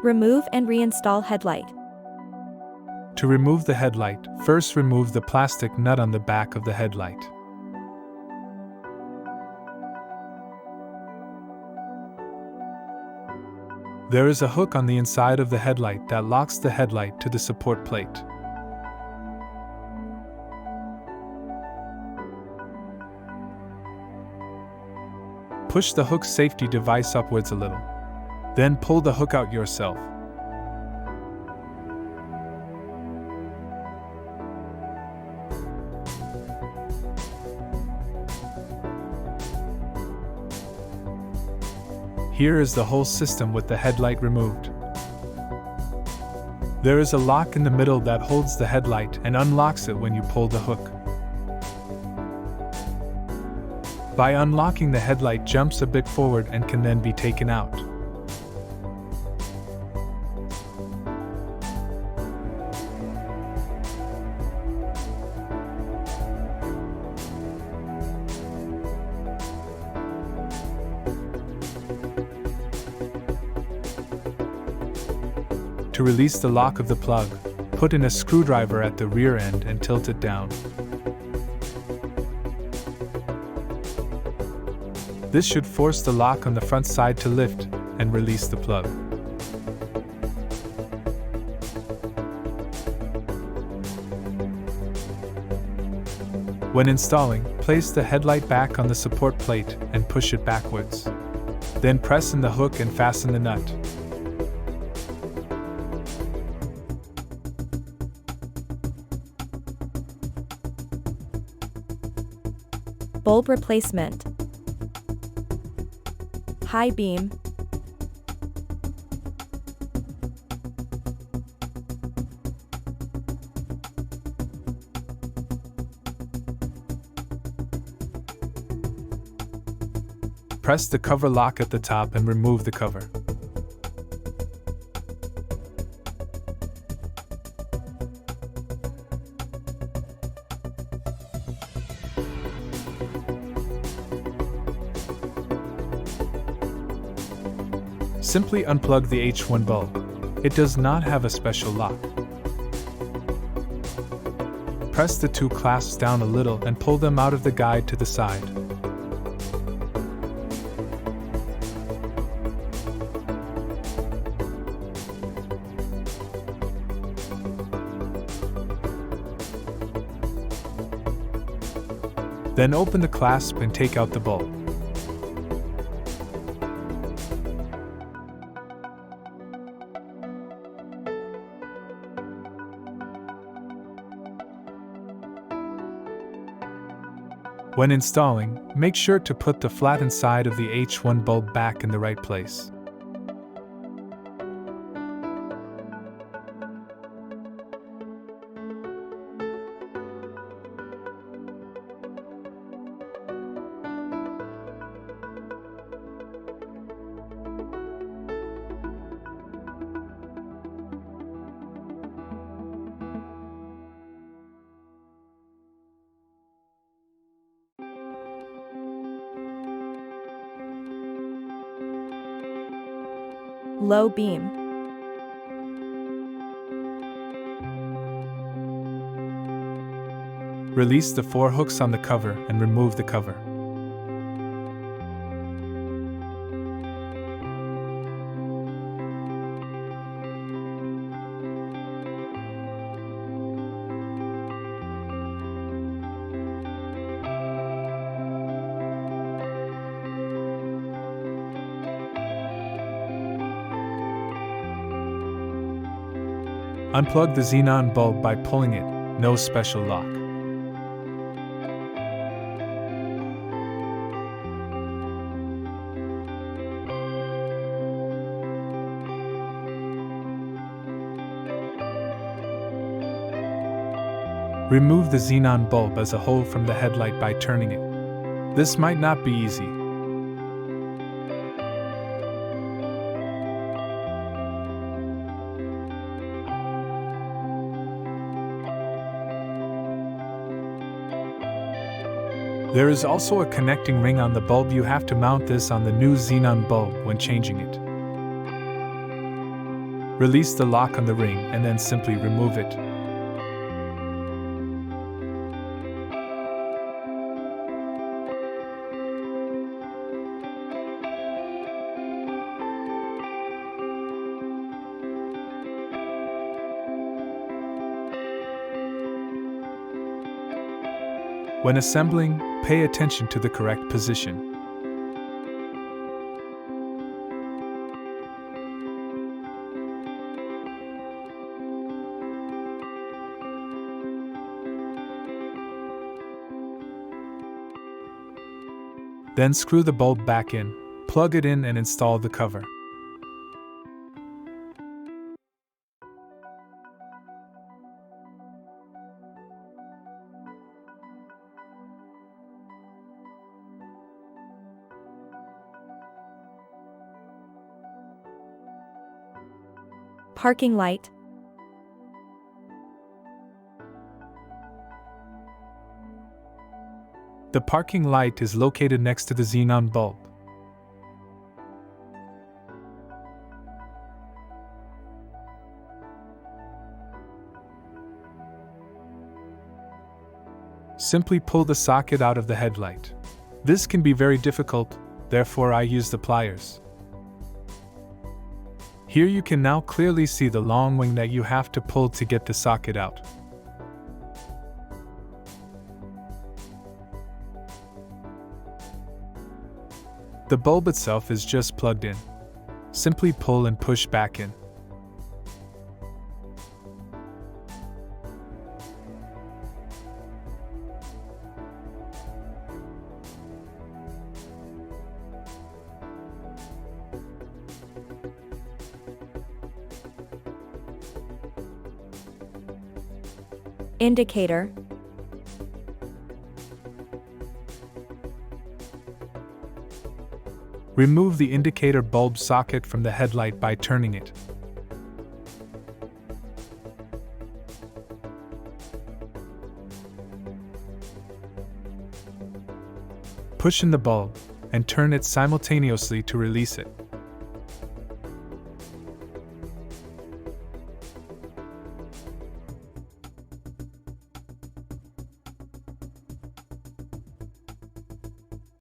Remove and reinstall headlight. To remove the headlight, first remove the plastic nut on the back of the headlight. There is a hook on the inside of the headlight that locks the headlight to the support plate. Push the hook safety device upwards a little. Then pull the hook out yourself. Here is the whole system with the headlight removed. There is a lock in the middle that holds the headlight and unlocks it when you pull the hook. By unlocking, the headlight jumps a bit forward and can then be taken out. To release the lock of the plug, put in a screwdriver at the rear end and tilt it down. This should force the lock on the front side to lift and release the plug. When installing, place the headlight back on the support plate and push it backwards. Then press in the hook and fasten the nut. Bulb replacement. High beam. Press the cover lock at the top and remove the cover. Simply unplug the H1 bulb. It does not have a special lock. Press the two clasps down a little and pull them out of the guide to the side. Then open the clasp and take out the bulb. When installing, make sure to put the flattened side of the H1 bulb back in the right place. Low beam. Release the 4 hooks on the cover and remove the cover. Unplug the xenon bulb by pulling it, no special lock. Remove the xenon bulb as a whole from the headlight by turning it. This might not be easy. There is also a connecting ring on the bulb. You have to mount this on the new xenon bulb when changing it. Release the lock on the ring and then simply remove it. When assembling, pay attention to the correct position. Then screw the bulb back in, plug it in and install the cover. Parking light. The parking light is located next to the xenon bulb. Simply pull the socket out of the headlight. This can be very difficult, therefore I use the pliers. Here you can now clearly see the long wing that you have to pull to get the socket out. The bulb itself is just plugged in. Simply pull and push back in. Indicator. Remove the indicator bulb socket from the headlight by turning it. Push in the bulb and turn it simultaneously to release it.